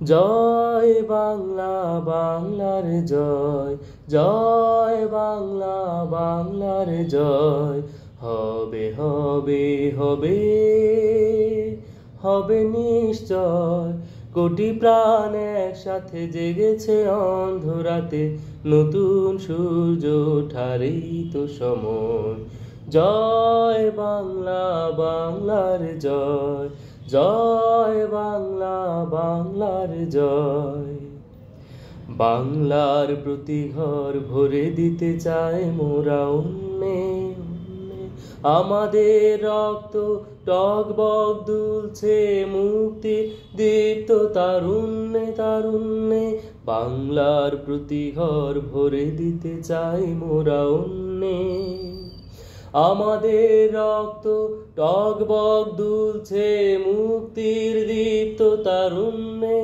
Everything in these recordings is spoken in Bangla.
জয় বাংলা, বাংলার জয়, জয় বাংলা, বাংলার জয়। হবে হবে হবে হবে নিশ্চয়। কোটি প্রাণ একসাথে জেগেছে অন্ধরাতে, নতুন সূর্য ওঠারই তো সময়। জয় বাংলা, বাংলার জয়, জয় বাংলা, বাংলার জয়। বাংলার প্রতি ঘর ভরে দিতে চায় মোরা উন্নে, আমাদের রক্ত টগবগ দুলছে মুক্তি দীপ্ত তারুণ্যে তারুণ্যে। বাংলার প্রতি ঘর ভরে দিতে চাই মোরা উন্নে, আমাদের রক্ত টগবগ দুলছে মুক্তির দীপ্ত তারুণ্যে।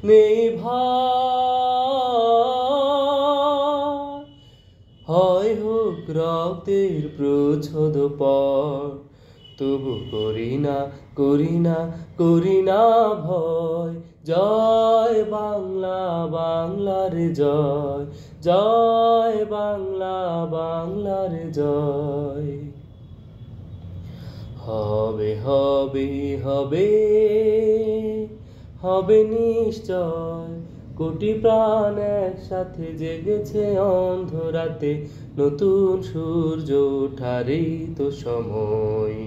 নেই ভয়, হয় হোক রক্তের প্রচ্ছদ পর, তবু করি না করি না করি না ভয়। জয় বাংলা, বাংলার জয়, জয় বাংলা, বাংলার জয়। হবে হবে হবে হবে নিশ্চয়। কোটি প্রাণ একসাথে জেগেছে অন্ধরাতে, নতুন সূর্য ওঠারই তো সময়।